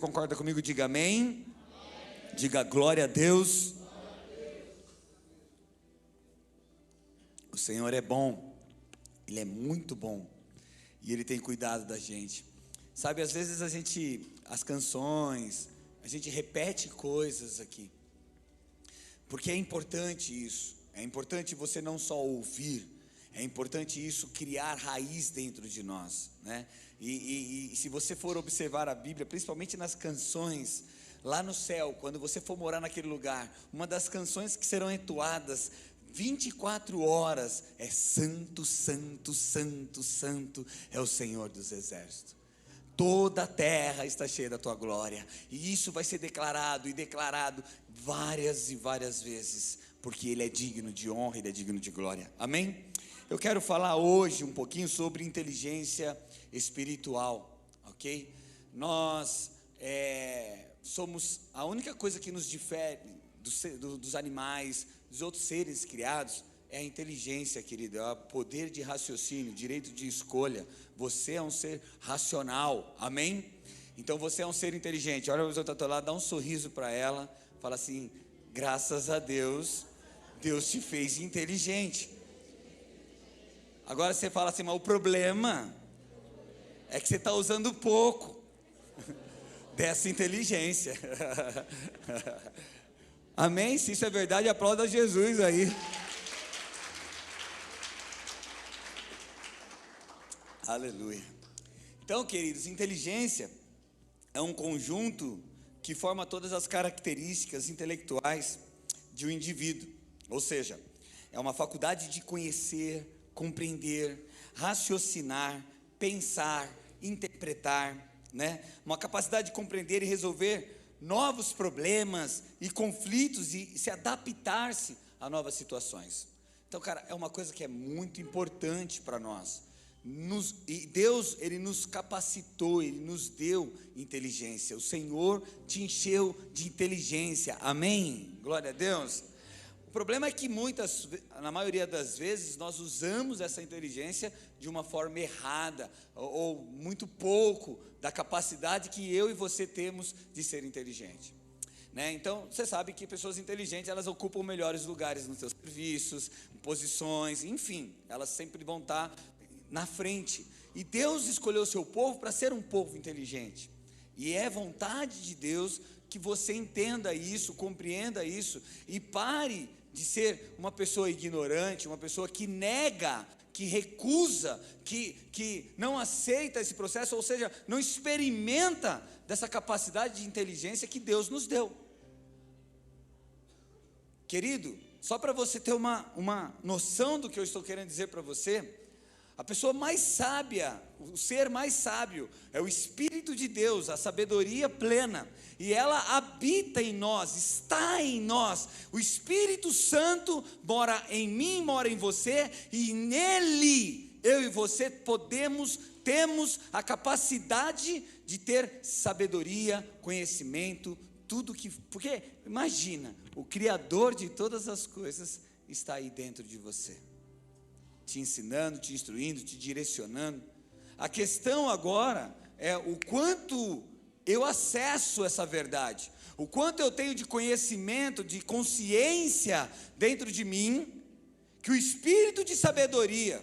concorda comigo, diga amém. Diga glória a Deus. O Senhor é bom, Ele é muito bom, e Ele tem cuidado da gente. Sabe, às vezes as canções, a gente repete coisas aqui, porque é importante isso. É importante você não só ouvir, é importante isso criar raiz dentro de nós, né? E se você for observar a Bíblia, principalmente nas canções, lá no céu, quando você for morar naquele lugar, uma das canções que serão entoadas 24 horas é santo, santo, santo, santo é o Senhor dos exércitos. Toda a terra está cheia da tua glória, e isso vai ser declarado e declarado várias e várias vezes, porque Ele é digno de honra, Ele é digno de glória, amém? Eu quero falar hoje um pouquinho sobre inteligência espiritual, ok? Nós somos, a única coisa que nos difere dos animais, dos outros seres criados, é a inteligência, querido, é o poder de raciocínio, direito de escolha. Você é um ser racional, amém? Então você é um ser inteligente. Olha a pessoa que está do teu lado, dá um sorriso para ela, fala assim: graças a Deus, Deus te fez inteligente. Agora você fala assim: mas o problema é que você está usando pouco dessa inteligência. Amém? Se isso é verdade, aplauda Jesus aí. Aleluia. Então, queridos, inteligência é um conjunto que forma todas as características intelectuais de um indivíduo. Ou seja, é uma faculdade de conhecer, compreender, raciocinar, pensar, interpretar, né? Uma capacidade de compreender e resolver novos problemas e conflitos e se adaptar-se a novas situações. Então, cara, é uma coisa que é muito importante para nós. E Deus, Ele nos capacitou, Ele nos deu inteligência. O Senhor te encheu de inteligência, amém? Glória a Deus. O problema é que na maioria das vezes, nós usamos essa inteligência de uma forma errada, ou muito pouco da capacidade que eu e você temos de ser inteligente, né? Então, você sabe que pessoas inteligentes, elas ocupam melhores lugares nos seus serviços, posições, enfim, elas sempre vão estar na frente. E Deus escolheu o seu povo para ser um povo inteligente, e é vontade de Deus que você entenda isso, compreenda isso, e pare de ser uma pessoa ignorante, uma pessoa que nega, que recusa, que não aceita esse processo, ou seja, não experimenta dessa capacidade de inteligência que Deus nos deu. Querido, só para você ter uma noção do que eu estou querendo dizer para você, a pessoa mais sábia, o ser mais sábio, é o Espírito de Deus, a sabedoria plena, e ela habita em nós, está em nós. O Espírito Santo mora em mim, mora em você, e nele, eu e você temos a capacidade de ter sabedoria, conhecimento, porque imagina, o Criador de todas as coisas está aí dentro de você, te ensinando, te instruindo, te direcionando. A questão agora é o quanto eu acesso essa verdade, o quanto eu tenho de conhecimento, de consciência dentro de mim, que o Espírito de sabedoria,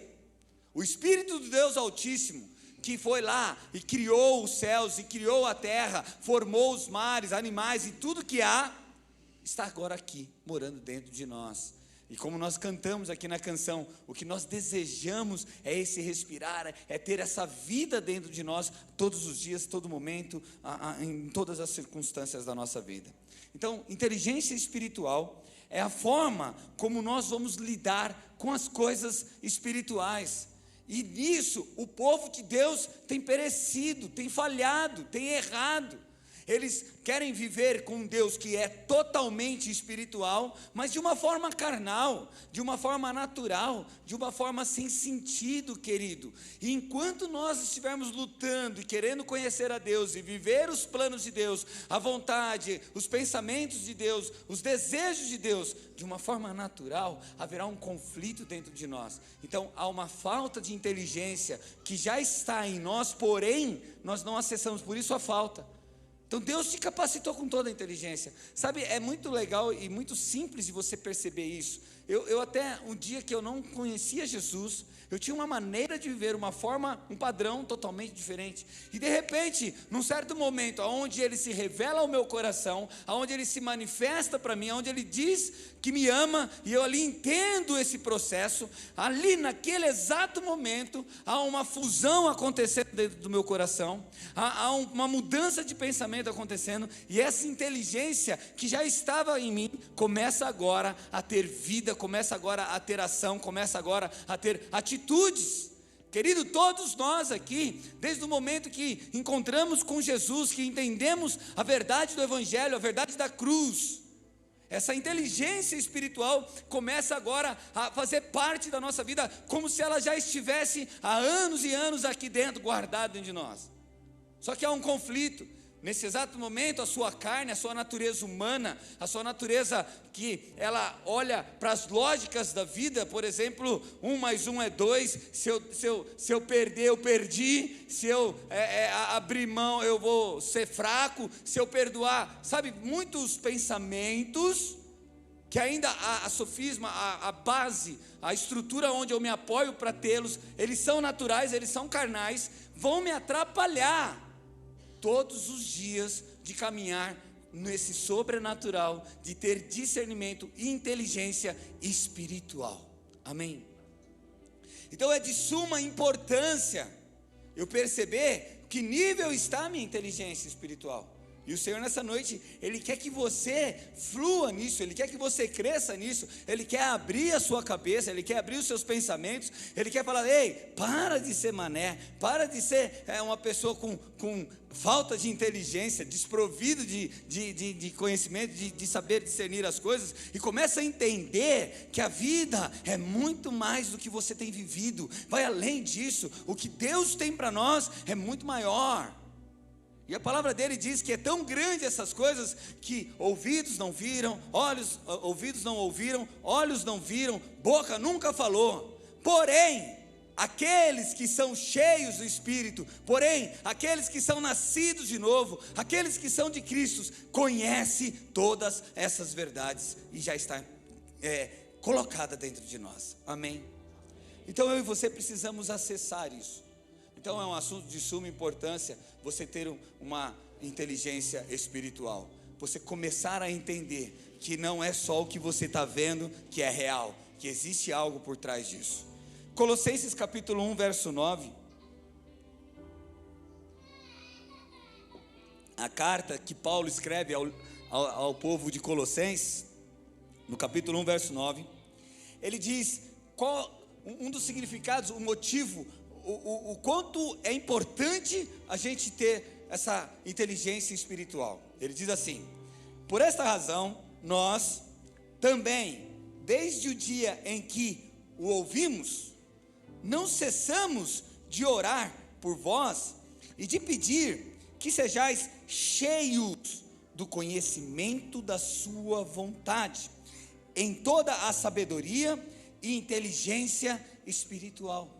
o Espírito do Deus Altíssimo, que foi lá e criou os céus e criou a terra, formou os mares, animais e tudo que há, está agora aqui, morando dentro de nós. E como nós cantamos aqui na canção, o que nós desejamos é esse respirar, é ter essa vida dentro de nós, todos os dias, todo momento, em todas as circunstâncias da nossa vida. Então, inteligência espiritual é a forma como nós vamos lidar com as coisas espirituais. E nisso, o povo de Deus tem perecido, tem falhado, tem errado. Eles querem viver com um Deus que é totalmente espiritual, mas de uma forma carnal, de uma forma natural, de uma forma sem sentido, querido. E enquanto nós estivermos lutando e querendo conhecer a Deus e viver os planos de Deus, a vontade, os pensamentos de Deus, os desejos de Deus, de uma forma natural, haverá um conflito dentro de nós. Então há uma falta de inteligência que já está em nós, porém nós não acessamos, por isso a falta. Então Deus te capacitou com toda a inteligência. Sabe, é muito legal e muito simples de você perceber isso. Eu até, um dia que eu não conhecia Jesus, eu tinha uma maneira de viver, uma forma, um padrão totalmente diferente. E de repente, num certo momento, onde Ele se revela ao meu coração, onde Ele se manifesta para mim, onde Ele diz que me ama, e eu ali entendo esse processo, ali naquele exato momento, há uma fusão acontecendo dentro do meu coração, há uma mudança de pensamento acontecendo, e essa inteligência que já estava em mim, começa agora a ter vida, começa agora a ter ação, começa agora a ter atitudes. Querido, todos nós aqui, desde o momento que encontramos com Jesus, que entendemos a verdade do Evangelho, a verdade da cruz, essa inteligência espiritual começa agora a fazer parte da nossa vida, como se ela já estivesse há anos e anos aqui dentro, guardada dentro de nós. Só que há um conflito. Nesse exato momento, a sua carne, a sua natureza humana, a sua natureza que ela olha para as lógicas da vida, por exemplo, 1 mais 1 é 2, se eu perder, eu perdi, se eu abrir mão, eu vou ser fraco, se eu perdoar, sabe, muitos pensamentos, que ainda a sofisma, a base, a estrutura onde eu me apoio para tê-los, eles são naturais, eles são carnais, vão me atrapalhar todos os dias de caminhar nesse sobrenatural, de ter discernimento e inteligência espiritual. Amém? Então é de suma importância eu perceber que nível está a minha inteligência espiritual. E o Senhor nessa noite, Ele quer que você flua nisso, Ele quer que você cresça nisso, Ele quer abrir a sua cabeça, Ele quer abrir os seus pensamentos, Ele quer falar: ei, para de ser mané, para de ser uma pessoa com falta de inteligência, desprovido de conhecimento, de saber discernir as coisas, e começa a entender que a vida é muito mais do que você tem vivido, vai além disso, o que Deus tem para nós é muito maior. E a palavra dele diz que é tão grande essas coisas que ouvidos não viram, ouvidos não ouviram, olhos não viram, boca nunca falou. Porém, aqueles que são cheios do Espírito, porém, aqueles que são nascidos de novo, aqueles que são de Cristo, conhecem todas essas verdades e já está colocada dentro de nós. Amém? Então eu e você precisamos acessar isso. Então é um assunto de suma importância você ter uma inteligência espiritual, você começar a entender que não é só o que você está vendo que é real, que existe algo por trás disso. Colossenses capítulo 1, verso 9, a carta que Paulo escreve ao povo de Colossenses, no capítulo 1, verso 9, ele diz qual um dos significados, o motivo, o quanto é importante a gente ter essa inteligência espiritual. Ele diz assim: por esta razão, nós também, desde o dia em que o ouvimos, não cessamos de orar por vós e de pedir que sejais cheios do conhecimento da sua vontade, em toda a sabedoria e inteligência espiritual.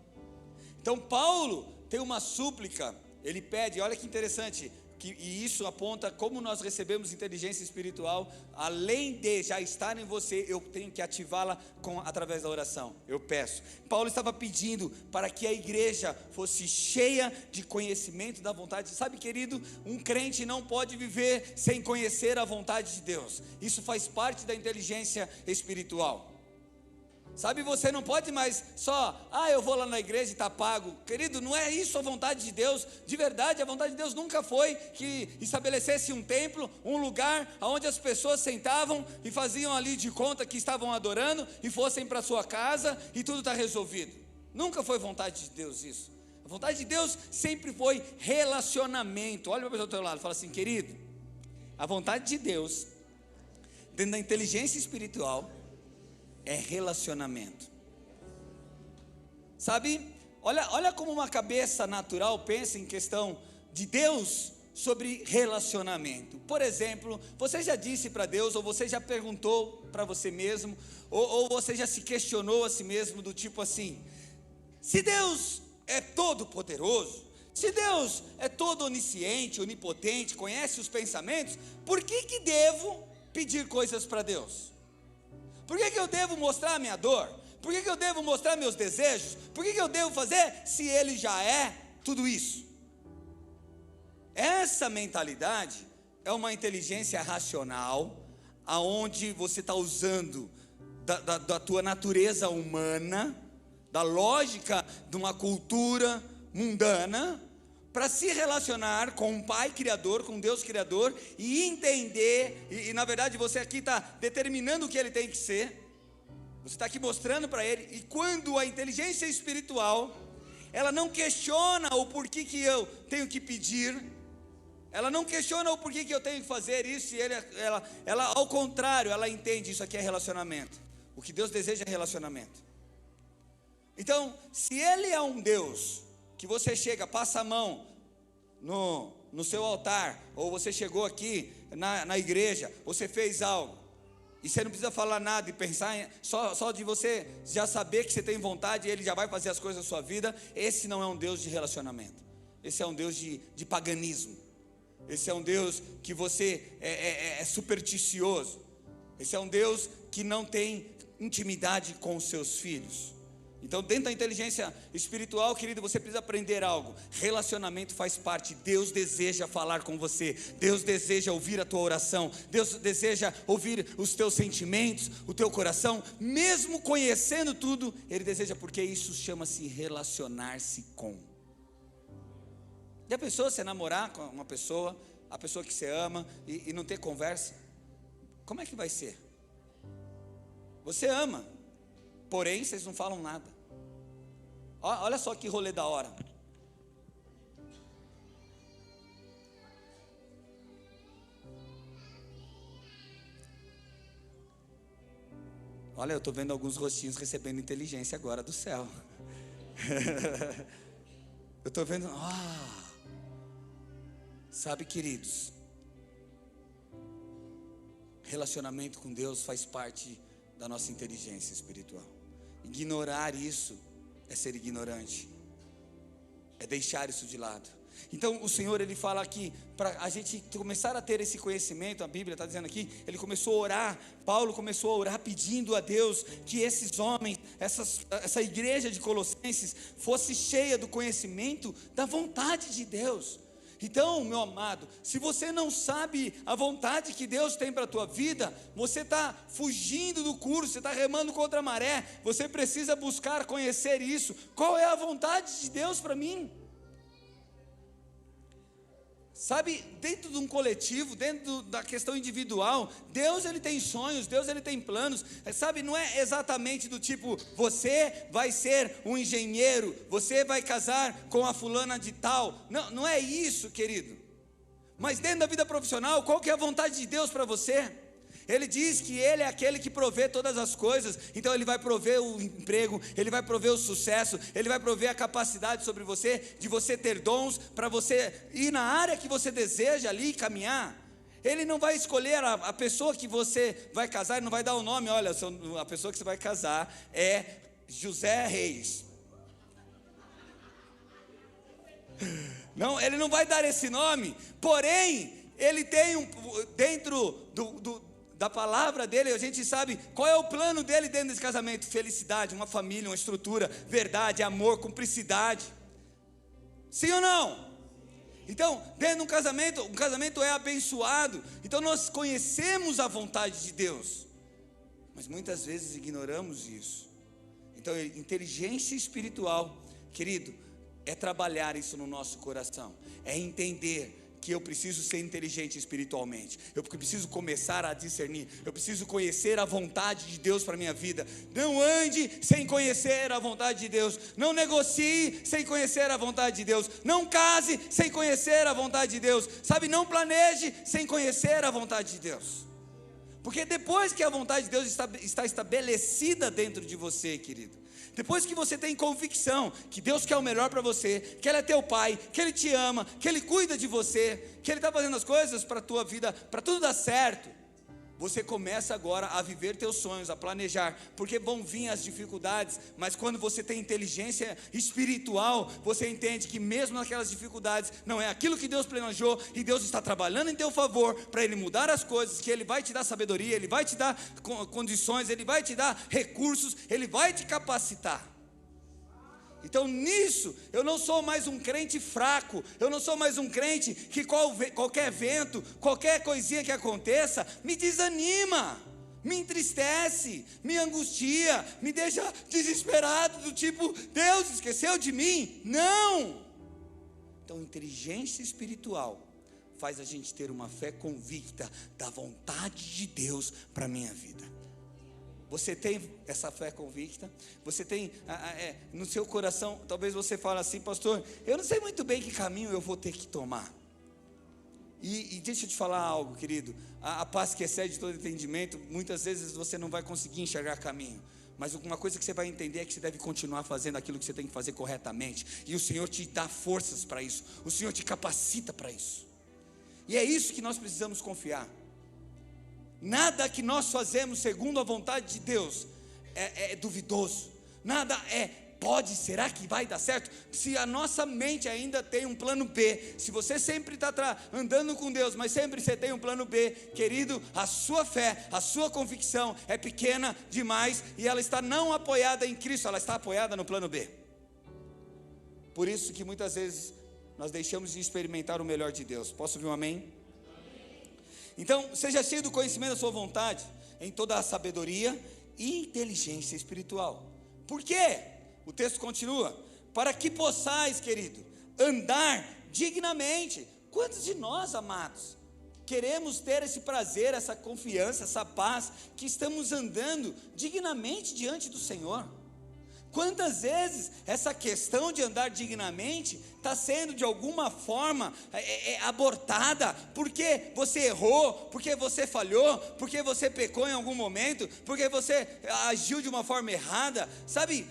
Então Paulo tem uma súplica, ele pede, olha que interessante, e isso aponta como nós recebemos inteligência espiritual, além de já estar em você, eu tenho que ativá-la através da oração, eu peço. Paulo estava pedindo para que a igreja fosse cheia de conhecimento da vontade. Sabe, querido, um crente não pode viver sem conhecer a vontade de Deus, isso faz parte da inteligência espiritual. Sabe, você não pode mais só, eu vou lá na igreja e está pago. Querido, não é isso a vontade de Deus. De verdade, a vontade de Deus nunca foi que estabelecesse um templo, um lugar onde as pessoas sentavam e faziam ali de conta que estavam adorando e fossem para sua casa e tudo está resolvido. Nunca foi vontade de Deus isso. A vontade de Deus sempre foi relacionamento. Olha para a pessoa do teu lado e fala assim: querido, a vontade de Deus, dentro da inteligência espiritual, é relacionamento. Sabe, olha como uma cabeça natural pensa em questão de Deus sobre relacionamento. Por exemplo, você já disse para Deus, ou você já perguntou para você mesmo, ou você já se questionou a si mesmo, do tipo assim: se Deus é todo poderoso, Se Deus é todo onisciente, onipotente, conhece os pensamentos, por que devo pedir coisas para Deus? Por que eu devo mostrar a minha dor? Por que eu devo mostrar meus desejos? Por que eu devo fazer se Ele já é tudo isso? Essa mentalidade é uma inteligência racional, aonde você está usando da tua natureza humana, da lógica de uma cultura mundana, para se relacionar com um Pai Criador, com Deus Criador, e entender, e na verdade você aqui está determinando o que Ele tem que ser, você está aqui mostrando para Ele, e quando a inteligência espiritual, ela não questiona o porquê que eu tenho que pedir, ela não questiona o porquê que eu tenho que fazer isso, e ela ao contrário, ela entende, isso aqui é relacionamento, o que Deus deseja é relacionamento. Então, se Ele é um Deus, que você chega, passa a mão no seu altar, ou você chegou aqui na igreja, você fez algo, e você não precisa falar nada e pensar, só de você já saber que você tem vontade, Ele já vai fazer as coisas da sua vida. Esse não é um Deus de relacionamento, esse é um Deus de paganismo, esse é um Deus que você é supersticioso, esse é um Deus que não tem intimidade com os seus filhos. Então, dentro da inteligência espiritual, querido, você precisa aprender algo. Relacionamento faz parte. Deus deseja falar com você. Deus deseja ouvir a tua oração. Deus deseja ouvir os teus sentimentos, o teu coração. Mesmo conhecendo tudo, Ele deseja, porque isso chama-se relacionar-se com. E a pessoa, você namorar com uma pessoa, a pessoa que você ama, e não ter conversa, como é que vai ser? Você ama, porém vocês não falam nada. Olha só que rolê da hora. Olha, eu estou vendo alguns rostinhos recebendo inteligência agora do céu. Eu estou vendo. Sabe, queridos, relacionamento com Deus faz parte da nossa inteligência espiritual. Ignorar isso é ser ignorante, é deixar isso de lado. Então o Senhor, Ele fala aqui, para a gente começar a ter esse conhecimento, a Bíblia está dizendo aqui, Ele começou a orar, Paulo começou a orar pedindo a Deus, que esses homens, essa igreja de Colossenses, fosse cheia do conhecimento da vontade de Deus. Então, meu amado, se você não sabe a vontade que Deus tem para a tua vida, você está fugindo do curso, você está remando contra a maré, você precisa buscar conhecer isso. Qual é a vontade de Deus para mim? Sabe, dentro de um coletivo, dentro da questão individual, Deus, Ele tem sonhos, Deus, Ele tem planos, sabe, não é exatamente do tipo, você vai ser um engenheiro, você vai casar com a fulana de tal, não é isso, querido. Mas dentro da vida profissional, qual que é a vontade de Deus para você? Ele diz que Ele é aquele que provê todas as coisas, então Ele vai prover o emprego, Ele vai prover o sucesso, Ele vai prover a capacidade sobre você, de você ter dons, para você ir na área que você deseja ali caminhar. Ele não vai escolher a pessoa que você vai casar, Ele não vai dar o nome, olha, a pessoa que você vai casar é José Reis. Não, Ele não vai dar esse nome, porém, Ele tem dentro da palavra dele, a gente sabe qual é o plano dele dentro desse casamento: felicidade, uma família, uma estrutura, verdade, amor, cumplicidade. Sim ou não? Então, dentro de um casamento é abençoado. Então nós conhecemos a vontade de Deus, mas muitas vezes ignoramos isso. Então, inteligência espiritual, querido, é trabalhar isso no nosso coração, é entender que eu preciso ser inteligente espiritualmente, eu preciso começar a discernir, eu preciso conhecer a vontade de Deus para a minha vida. Não ande sem conhecer a vontade de Deus, não negocie sem conhecer a vontade de Deus, não case sem conhecer a vontade de Deus, sabe, não planeje sem conhecer a vontade de Deus, porque depois que a vontade de Deus está estabelecida dentro de você, querido, depois que você tem convicção que Deus quer o melhor para você, que Ele é teu Pai, que Ele te ama, que Ele cuida de você, que Ele está fazendo as coisas para a tua vida, para tudo dar certo, você começa agora a viver teus sonhos, a planejar, porque vão vir as dificuldades, mas quando você tem inteligência espiritual, você entende que mesmo naquelas dificuldades, não é aquilo que Deus planejou, e Deus está trabalhando em teu favor, para Ele mudar as coisas, que Ele vai te dar sabedoria, Ele vai te dar condições, Ele vai te dar recursos, Ele vai te capacitar. Então nisso, eu não sou mais um crente fraco, eu não sou mais um crente que qualquer vento, qualquer coisinha que aconteça, me desanima, me entristece, me angustia, me deixa desesperado, do tipo, Deus esqueceu de mim. Não! Então inteligência espiritual faz a gente ter uma fé convicta da vontade de Deus para a minha vida. Você tem essa fé convicta? Você tem no seu coração, talvez você fale assim, pastor, eu não sei muito bem que caminho eu vou ter que tomar. E deixa eu te falar algo, querido, a paz que excede todo entendimento, muitas vezes você não vai conseguir enxergar caminho, mas uma coisa que você vai entender é que você deve continuar fazendo aquilo que você tem que fazer corretamente, e o Senhor te dá forças para isso, o Senhor te capacita para isso, e é isso que nós precisamos confiar. Nada que nós fazemos segundo a vontade de Deus é duvidoso. Nada pode, será que vai dar certo? Se a nossa mente ainda tem um plano B, se você sempre está andando com Deus, mas sempre você tem um plano B, querido, a sua fé, a sua convicção é pequena demais, e ela está não apoiada em Cristo, ela está apoiada no plano B. Por isso que muitas vezes nós deixamos de experimentar o melhor de Deus. Posso ouvir um amém? Então, seja cheio do conhecimento da sua vontade, em toda a sabedoria e inteligência espiritual. Por quê? O texto continua, para que possais, querido, andar dignamente. Quantos de nós, amados, queremos ter esse prazer, essa confiança, essa paz, que estamos andando dignamente diante do Senhor? Quantas vezes essa questão de andar dignamente está sendo de alguma forma abortada, porque você errou, porque você falhou, porque você pecou em algum momento, porque você agiu de uma forma errada, sabe?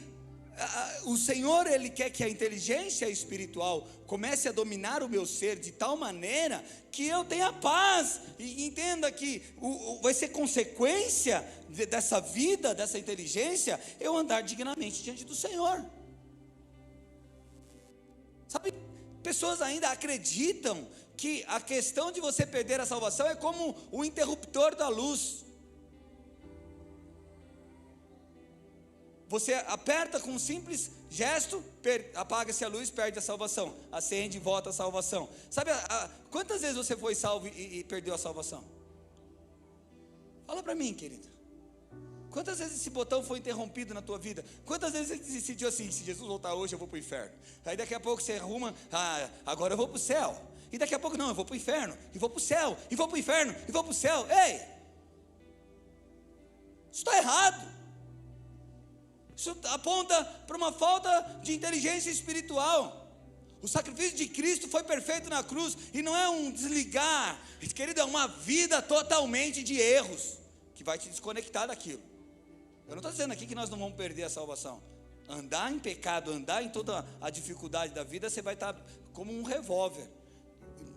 O Senhor, Ele quer que a inteligência espiritual comece a dominar o meu ser de tal maneira que eu tenha paz, e entenda que vai ser consequência dessa vida, dessa inteligência, eu andar dignamente diante do Senhor. Sabe, pessoas ainda acreditam que a questão de você perder a salvação é como o interruptor da luz. Você aperta com um simples gesto, apaga-se a luz, perde a salvação, acende e volta a salvação. Sabe, quantas vezes você foi salvo e perdeu a salvação? Fala para mim, querido. Quantas vezes esse botão foi interrompido na tua vida? Quantas vezes você decidiu assim, se Jesus voltar hoje eu vou para o inferno? Aí daqui a pouco você arruma, agora eu vou para o céu. E daqui a pouco não, eu vou para o inferno, e vou para o céu, e vou para o inferno, e vou para o céu. Ei! Isso está errado. Isso aponta para uma falta de inteligência espiritual. O sacrifício de Cristo foi perfeito na cruz, e não é um desligar, querido, é uma vida totalmente de erros, que vai te desconectar daquilo. Eu não estou dizendo aqui que nós não vamos perder a salvação. Andar em pecado, andar em toda a dificuldade da vida, você vai estar como um revólver,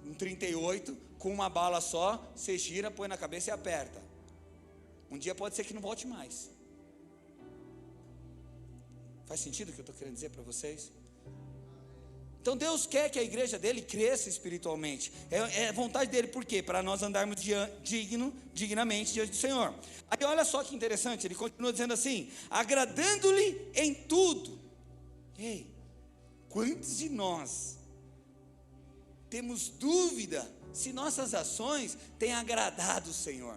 um 38, com uma bala só, você gira, põe na cabeça e aperta. Um dia pode ser que não volte mais. Faz sentido o que eu estou querendo dizer para vocês? Então Deus quer que a igreja dele cresça espiritualmente, é a vontade dele. Por quê? Para nós andarmos dignamente diante do Senhor. Aí olha só que interessante, ele continua dizendo assim, agradando-lhe em tudo. Ei, quantos de nós temos dúvida se nossas ações têm agradado o Senhor?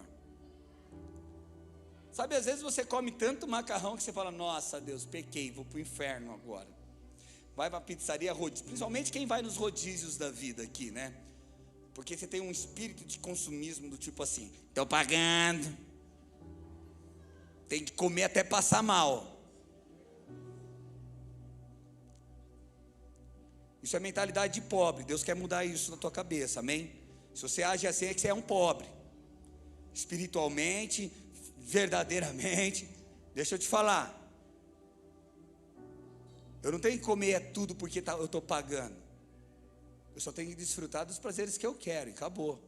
Sabe, às vezes você come tanto macarrão que você fala, nossa Deus, pequei, vou para o inferno agora. Vai para a pizzaria, rodízio, principalmente quem vai nos rodízios da vida aqui, né? Porque você tem um espírito de consumismo do tipo assim, estou pagando, tem que comer até passar mal. Isso é mentalidade de pobre, Deus quer mudar isso na tua cabeça, amém? Se você age assim é que você é um pobre, espiritualmente, verdadeiramente. Deixa eu te falar, eu não tenho que comer tudo porque eu estou pagando, eu só tenho que desfrutar dos prazeres que eu quero, e acabou.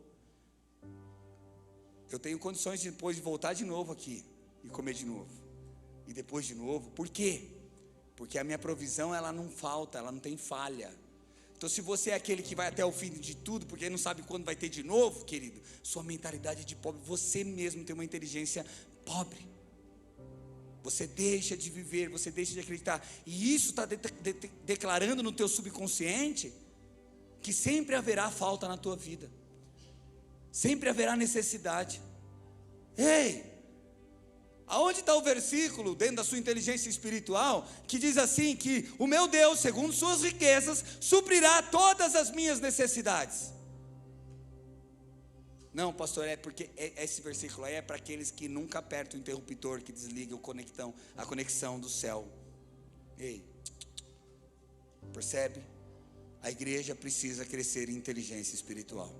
eu tenho condições de depois de voltar de novo aqui e comer de novo, e depois de novo. Por quê? Porque a minha provisão, ela não falta, ela não tem falha. Então, se você é aquele que vai até o fim de tudo, porque não sabe quando vai ter de novo, querido, sua mentalidade é de pobre. Você mesmo tem uma inteligência pobre. Você deixa de viver, você deixa de acreditar, e isso está declarando no teu subconsciente que sempre haverá falta na tua vida, sempre haverá necessidade. Ei, aonde está o versículo dentro da sua inteligência espiritual que diz assim, que o meu Deus, segundo suas riquezas, suprirá todas as minhas necessidades? Não, pastor, é porque esse versículo aí é para aqueles que nunca apertam o interruptor que desliga a conexão do céu. Ei, percebe? A igreja precisa crescer em inteligência espiritual.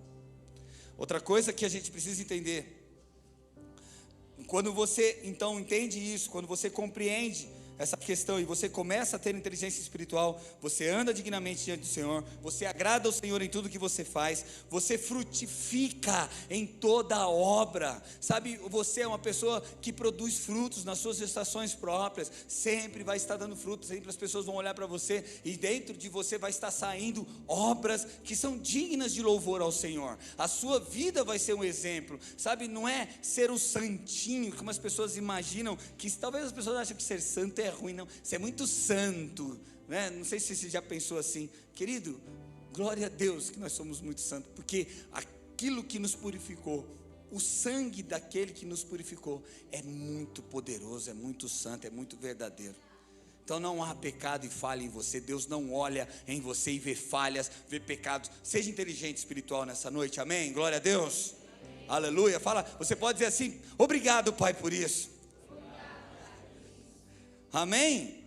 Outra coisa que a gente precisa entender, quando você então entende isso, quando você compreende essa questão e você começa a ter inteligência espiritual, você anda dignamente diante do Senhor, você agrada ao Senhor em tudo que você faz, você frutifica em toda a obra, sabe? Você é uma pessoa que produz frutos nas suas estações próprias, sempre vai estar dando frutos, sempre as pessoas vão olhar para você, e dentro de você vai estar saindo obras que são dignas de louvor ao Senhor. A sua vida vai ser um exemplo, sabe? Não é ser o santinho, como as pessoas imaginam, que talvez as pessoas acham que ser santo é ruim. Não, você é muito santo, né? Não sei se você já pensou assim, querido, glória a Deus que nós somos muito santos, porque aquilo que nos purificou, o sangue daquele que nos purificou, é muito poderoso, é muito santo, é muito verdadeiro. Então não há pecado e falha em você. Deus não olha em você e vê falhas, vê pecados. Seja inteligente espiritual nessa noite, amém? Glória a Deus, amém. Aleluia. Fala, você pode dizer assim, obrigado, Pai, por isso. Amém?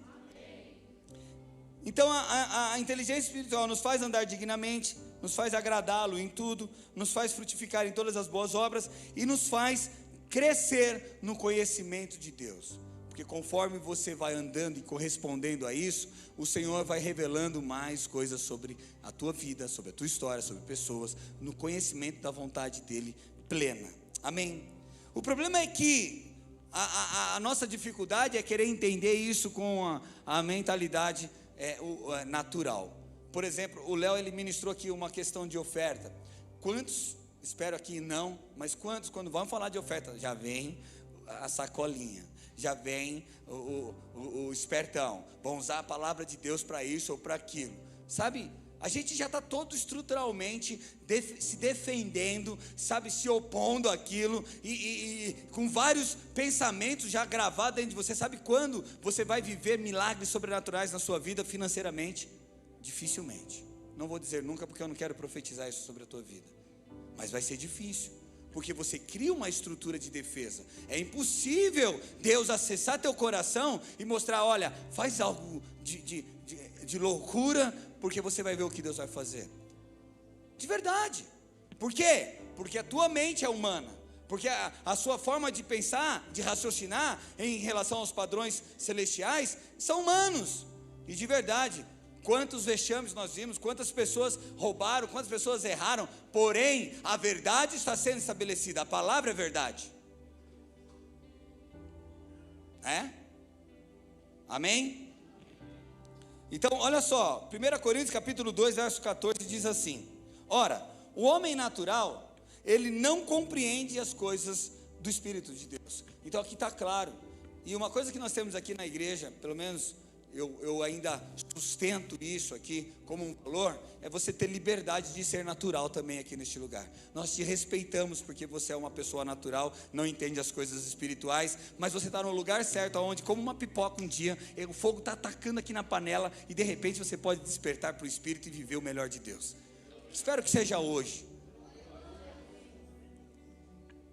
Então a inteligência espiritual nos faz andar dignamente, nos faz agradá-lo em tudo, nos faz frutificar em todas as boas obras e nos faz crescer no conhecimento de Deus, porque conforme você vai andando e correspondendo a isso, o Senhor vai revelando mais coisas sobre a tua vida, sobre a tua história, sobre pessoas, no conhecimento da vontade dEle plena, amém? O problema é que a nossa dificuldade é querer entender isso com a mentalidade natural. Por exemplo, o Léo, ele ministrou aqui uma questão de oferta. Quantos, espero aqui não, mas quantos, quando vamos falar de oferta, já vem a sacolinha, já vem o espertão, vão usar a palavra de Deus para isso ou para aquilo, sabe? A gente já está todo estruturalmente se defendendo, sabe, se opondo àquilo, e com vários pensamentos já gravados dentro de você. Sabe quando você vai viver milagres sobrenaturais na sua vida financeiramente? Dificilmente. Não vou dizer nunca, porque eu não quero profetizar isso sobre a tua vida, mas vai ser difícil, porque você cria uma estrutura de defesa. É impossível Deus acessar teu coração e mostrar, olha, faz algo de loucura, porque você vai ver o que Deus vai fazer. De verdade. Por quê? Porque a tua mente é humana, porque a sua forma de pensar, de raciocinar em relação aos padrões celestiais são humanos. E de verdade, quantos vexames nós vimos, quantas pessoas roubaram, quantas pessoas erraram, porém a verdade está sendo estabelecida, a palavra é verdade. Amém? Então olha só, 1 Coríntios capítulo 2 verso 14 diz assim: ora, o homem natural, ele não compreende as coisas do Espírito de Deus. Então aqui está claro, e uma coisa que nós temos aqui na igreja, pelo menos eu ainda sustento isso aqui como um valor, é você ter liberdade de ser natural também aqui neste lugar. Nós te respeitamos porque você é uma pessoa natural, não entende as coisas espirituais, mas você está no lugar certo, onde, como uma pipoca um dia, o fogo está atacando aqui na panela, e de repente você pode despertar para o Espírito e viver o melhor de Deus. Espero que seja hoje.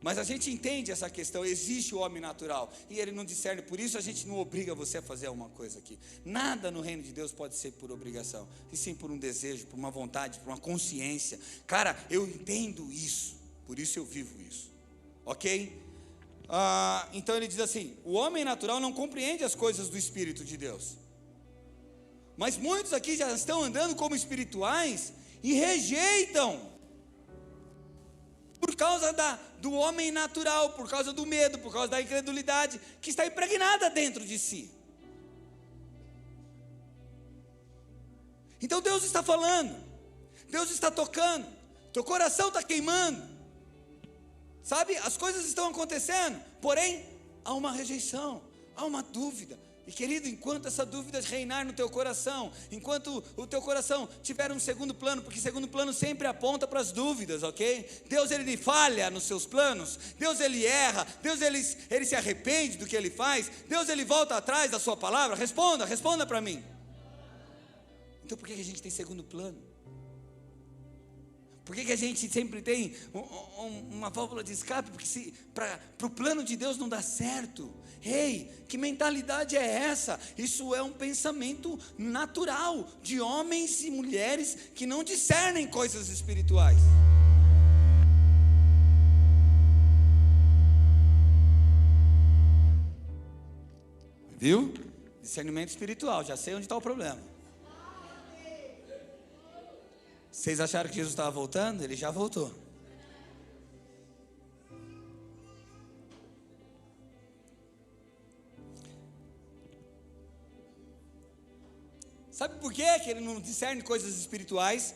Mas a gente entende essa questão, existe o homem natural, e ele não discerne, por isso a gente não obriga você a fazer alguma coisa aqui. Nada no reino de Deus pode ser por obrigação, e sim por um desejo, por uma vontade, por uma consciência. Cara, eu entendo isso, por isso eu vivo isso, ok? Então ele diz assim, o homem natural não compreende as coisas do Espírito de Deus, mas muitos aqui já estão andando como espirituais, e rejeitam por causa do homem natural, por causa do medo, por causa da incredulidade, que está impregnada dentro de si. Então Deus está falando, Deus está tocando, teu coração está queimando, sabe, as coisas estão acontecendo, porém, há uma rejeição, há uma dúvida. E querido, enquanto essa dúvida reinar no teu coração, enquanto o teu coração tiver um segundo plano, porque segundo plano sempre aponta para as dúvidas, ok? Deus ele falha nos seus planos, Deus ele erra, Deus ele se arrepende do que ele faz, Deus ele volta atrás da sua palavra. Responda para mim. Então por que a gente tem segundo plano? Por que a gente sempre tem uma válvula de escape? Porque para o plano de Deus não dá certo. Ei, que mentalidade é essa? Isso é um pensamento natural de homens e mulheres que não discernem coisas espirituais. Viu? Discernimento espiritual, já sei onde está o problema. Vocês acharam que Jesus estava voltando? Ele já voltou. Sabe por que ele não discerne coisas espirituais?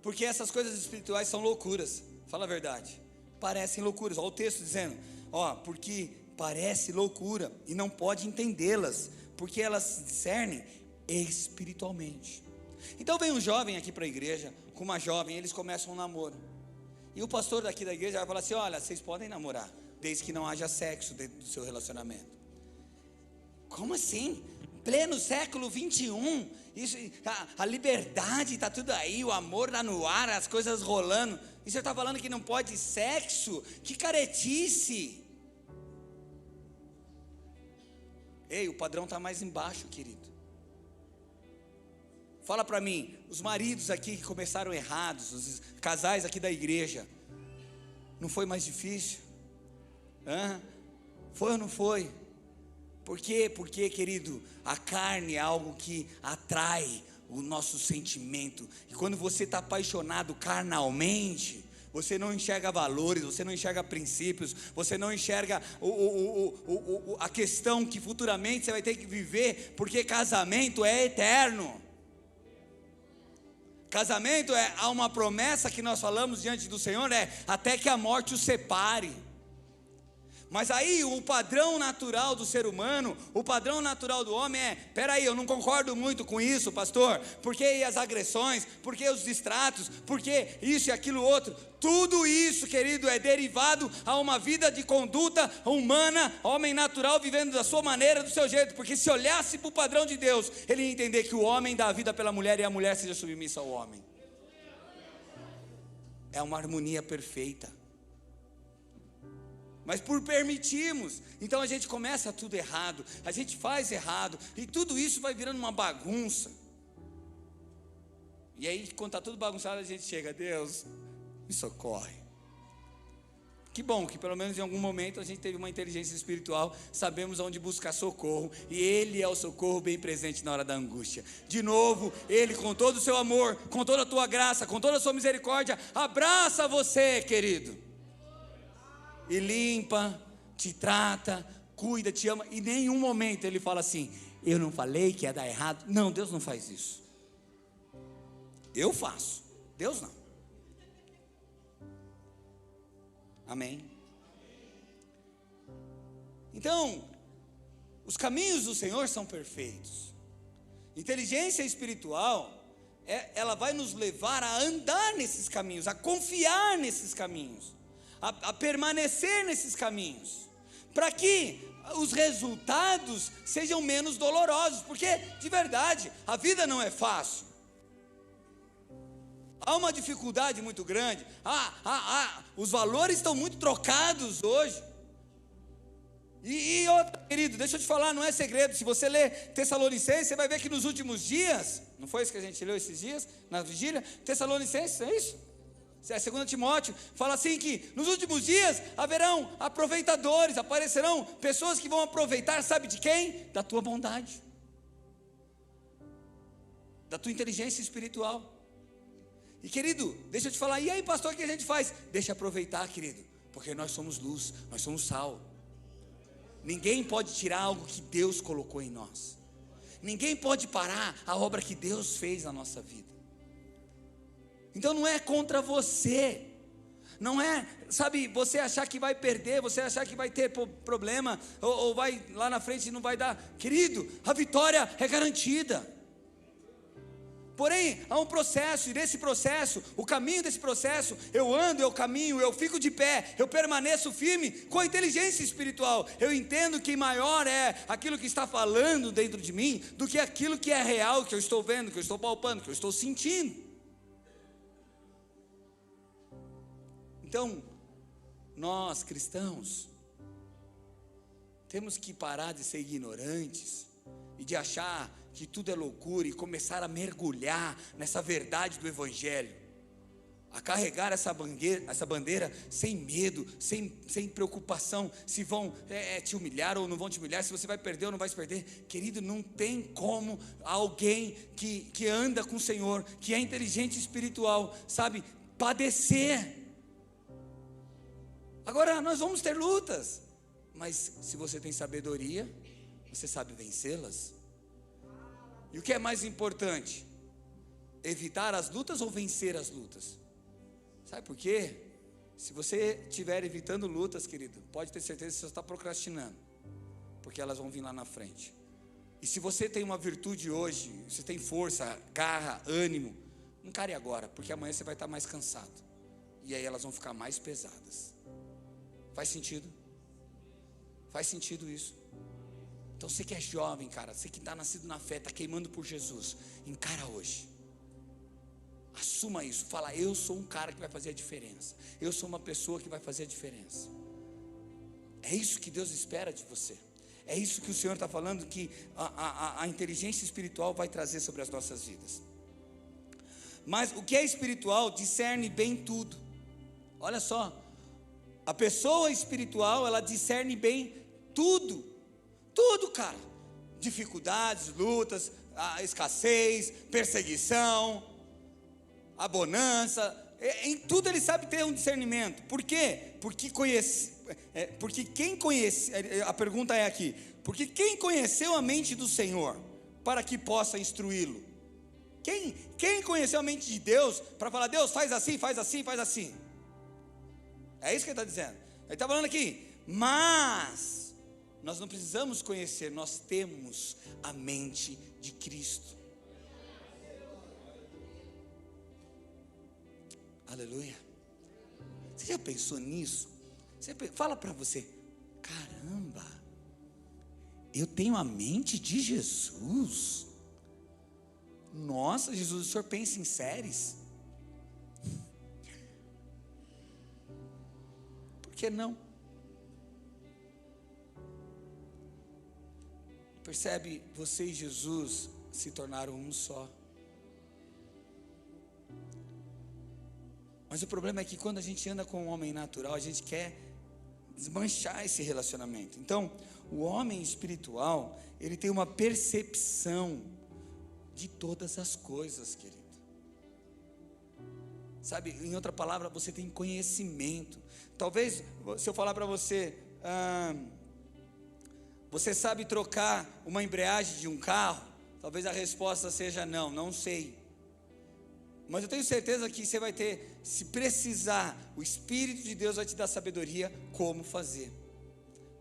Porque essas coisas espirituais são loucuras. Fala a verdade. Parecem loucuras. Olha o texto dizendo, porque parece loucura e não pode entendê-las, porque elas se discernem espiritualmente. Então vem um jovem aqui para a igreja, com uma jovem, eles começam um namoro. E o pastor daqui da igreja vai falar assim, olha, vocês podem namorar, desde que não haja sexo dentro do seu relacionamento. Como assim? Pleno século 21, isso, a liberdade está tudo aí, o amor está no ar, as coisas rolando. E você está falando que não pode sexo? Que caretice! Ei, o padrão está mais embaixo, querido. Fala para mim, os maridos aqui que começaram errados, os casais aqui da igreja, não foi mais difícil? Foi ou não foi? Por quê? Porque, querido, a carne é algo que atrai o nosso sentimento. E quando você está apaixonado carnalmente, você não enxerga valores, você não enxerga princípios, você não enxerga a questão que futuramente você vai ter que viver, porque casamento é eterno. Casamento há uma promessa que nós falamos diante do Senhor, até que a morte os separe. Mas aí o padrão natural do ser humano, o padrão natural do homem peraí, eu não concordo muito com isso, pastor, porque as agressões, porque os distratos, porque isso e aquilo outro, tudo isso, querido, é derivado a uma vida de conduta humana, homem natural vivendo da sua maneira, do seu jeito, porque se olhasse para o padrão de Deus, ele ia entender que o homem dá a vida pela mulher e a mulher seja submissa ao homem. É uma harmonia perfeita. Mas por permitirmos, então a gente começa tudo errado, a gente faz errado, e tudo isso vai virando uma bagunça. E aí, quando está tudo bagunçado, a gente chega, Deus, me socorre. Que bom que pelo menos em algum momento a gente teve uma inteligência espiritual, sabemos onde buscar socorro, e Ele é o socorro bem presente na hora da angústia. De novo, Ele com todo o seu amor, com toda a tua graça, com toda a sua misericórdia, abraça você, querido. E limpa, te trata, cuida, te ama. E em nenhum momento ele fala assim, eu não falei que ia dar errado. Não, Deus não faz isso. Eu faço, Deus não. Amém? Então, os caminhos do Senhor são perfeitos. Inteligência espiritual, ela vai nos levar a andar nesses caminhos, a confiar nesses caminhos, a permanecer nesses caminhos, para que os resultados sejam menos dolorosos, porque de verdade a vida não é fácil, há uma dificuldade muito grande, os valores estão muito trocados hoje. E outra, querido, deixa eu te falar, não é segredo, se você ler Tessalonicenses, você vai ver que nos últimos dias, não foi isso que a gente leu esses dias, na vigília, Tessalonicenses, é isso? 2 Timóteo, fala assim que nos últimos dias haverão aproveitadores, aparecerão pessoas que vão aproveitar, sabe de quem? Da tua bondade, da tua inteligência espiritual. E querido, deixa eu te falar, e aí pastor, o que a gente faz? Deixa aproveitar, querido, porque nós somos luz, nós somos sal. Ninguém pode tirar algo que Deus colocou em nós. Ninguém pode parar a obra que Deus fez na nossa vida. Então não é contra você. Não é, sabe, você achar que vai perder, você achar que vai ter problema, ou vai lá na frente e não vai dar. Querido, a vitória é garantida. Porém, há um processo, e nesse processo, o caminho desse processo, eu ando, eu caminho, eu fico de pé, eu permaneço firme com a inteligência espiritual. Eu entendo que maior é aquilo que está falando dentro de mim, do que aquilo que é real, que eu estou vendo, que eu estou palpando, que eu estou sentindo. Então, nós cristãos, temos que parar de ser ignorantes, e de achar que tudo é loucura, e começar a mergulhar nessa verdade do Evangelho, a carregar essa bandeira sem medo, sem preocupação, se vão te humilhar ou não vão te humilhar, se você vai perder ou não vai se perder. Querido, não tem como alguém que anda com o Senhor, que é inteligente espiritual, sabe, padecer. Agora nós vamos ter lutas, mas se você tem sabedoria, você sabe vencê-las. E o que é mais importante? Evitar as lutas ou vencer as lutas? Sabe por quê? Se você estiver evitando lutas, querido, pode ter certeza que você está procrastinando, porque elas vão vir lá na frente. E se você tem uma virtude hoje, você tem força, garra, ânimo, encare agora, porque amanhã você vai estar mais cansado, e aí elas vão ficar mais pesadas. Faz sentido? Faz sentido isso? Então você que é jovem, cara, você que está nascido na fé, está queimando por Jesus, encara hoje. Assuma isso, fala, eu sou um cara que vai fazer a diferença. Eu sou uma pessoa que vai fazer a diferença. É isso que Deus espera de você. É isso que o Senhor está falando, que a inteligência espiritual vai trazer sobre as nossas vidas. Mas o que é espiritual discerne bem tudo. Olha só, a pessoa espiritual, ela discerne bem tudo. Tudo, cara. Dificuldades, lutas, a escassez, perseguição, a bonança, em tudo ele sabe ter um discernimento. Por quê? Porque quem conhece, a pergunta é aqui, porque quem conheceu a mente do Senhor, para que possa instruí-lo? Quem conheceu a mente de Deus, para falar, Deus faz assim, faz assim, faz assim? É isso que ele está dizendo. Ele está falando aqui, mas nós não precisamos conhecer, nós temos a mente de Cristo. Aleluia. Você já pensou nisso? Fala para você, caramba, eu tenho a mente de Jesus. Nossa, Jesus, o Senhor pensa em séries? Por que não? Percebe, você e Jesus se tornaram um só. Mas o problema é que quando a gente anda com um homem natural, a gente quer desmanchar esse relacionamento. Então, o homem espiritual, ele tem uma percepção de todas as coisas, querido. Sabe, em outra palavra, você tem conhecimento. Talvez, se eu falar para você, você sabe trocar uma embreagem de um carro? Talvez a resposta seja não sei. Mas eu tenho certeza que você vai ter, se precisar, o Espírito de Deus vai te dar sabedoria como fazer.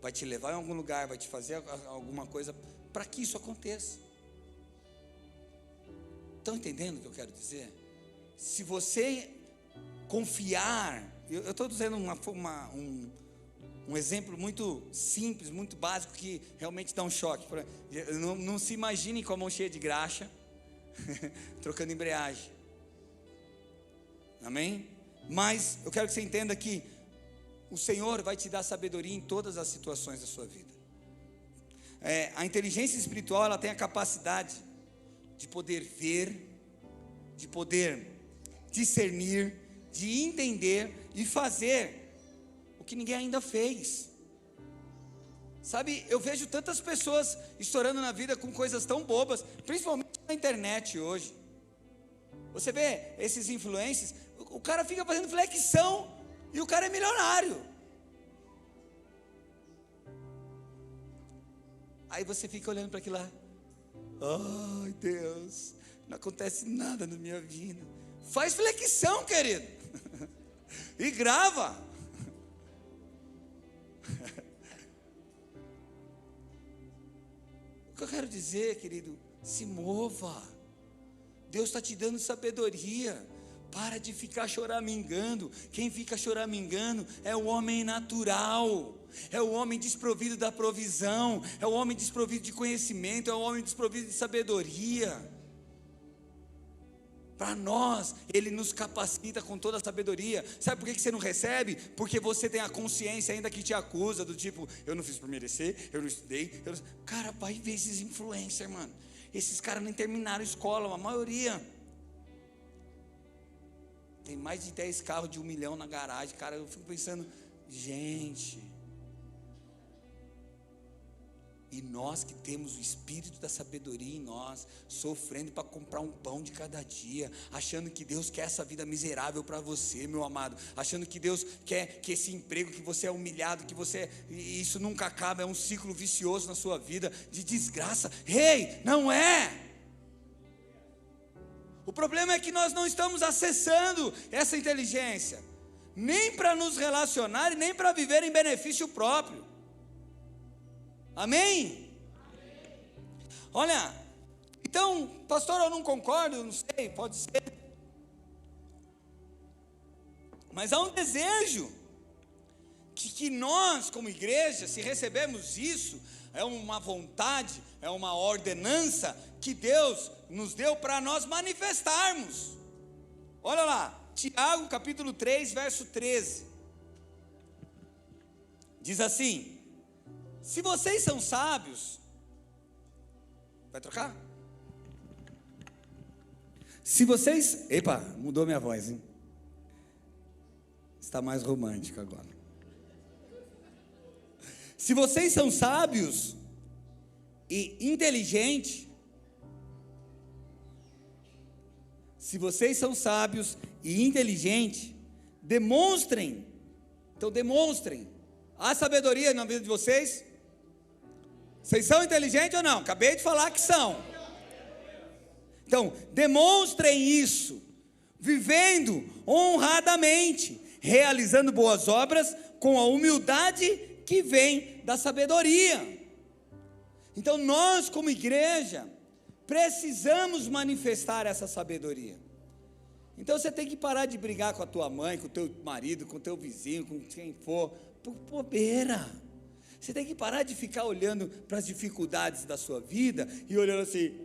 Vai te levar em algum lugar, vai te fazer alguma coisa para que isso aconteça. Estão entendendo o que eu quero dizer? Se você confiar, eu estou dizendo um exemplo muito simples, muito básico, que realmente dá um choque. Não se imaginem com a mão cheia de graxa, trocando embreagem. Amém? Mas eu quero que você entenda que o Senhor vai te dar sabedoria em todas as situações da sua vida. A inteligência espiritual, ela tem a capacidade de poder ver, de poder discernir, de entender e fazer o que ninguém ainda fez. Sabe, eu vejo tantas pessoas estourando na vida com coisas tão bobas, principalmente na internet hoje. Você vê esses influencers, o cara fica fazendo flexão e o cara é milionário. Aí você fica olhando para aquilo lá. Ai, Deus, não acontece nada na minha vida. Faz flexão, querido. E grava. O que eu quero dizer, querido, se mova. Deus está te dando sabedoria. Para de ficar choramingando. Quem fica choramingando é o homem natural, é o homem desprovido da provisão, é o homem desprovido de conhecimento, é o homem desprovido de sabedoria. Para nós, Ele nos capacita com toda a sabedoria. Sabe por que você não recebe? Porque você tem a consciência ainda que te acusa, do tipo, eu não fiz por merecer, eu não estudei. Cara, vai ver esses influencers, mano. Esses caras nem terminaram a escola, a maioria. Tem mais de 10 carros de 1 milhão na garagem, cara. Eu fico pensando, gente. E nós que temos o espírito da sabedoria em nós, sofrendo para comprar um pão de cada dia, achando que Deus quer essa vida miserável para você, meu amado, achando que Deus quer que esse emprego, que você é humilhado, que você, isso nunca acaba, é um ciclo vicioso na sua vida, de desgraça. Ei, não é! O problema é que nós não estamos acessando essa inteligência, nem para nos relacionar e nem para viver em benefício próprio. Amém? Olha, então, pastor, eu não concordo, não sei, pode ser. Mas há um desejo que nós, como igreja, se recebemos isso, é uma vontade, é uma ordenança que Deus nos deu para nós manifestarmos. Olha lá, Tiago capítulo 3, verso 13. Diz assim: se vocês são sábios, vai trocar? Se vocês, epa, mudou minha voz, hein? Está mais romântico agora. Se vocês são sábios e inteligentes, se vocês são sábios e inteligentes, demonstrem, então demonstrem a sabedoria na vida de vocês. Vocês são inteligentes ou não? Acabei de falar que são. Então, demonstrem isso, vivendo honradamente, realizando boas obras com a humildade que vem da sabedoria. Então, nós como igreja precisamos manifestar essa sabedoria. Então você tem que parar de brigar com a tua mãe, com o teu marido, com o teu vizinho, com quem for, por bobeira. Você tem que parar de ficar olhando para as dificuldades da sua vida e olhando assim,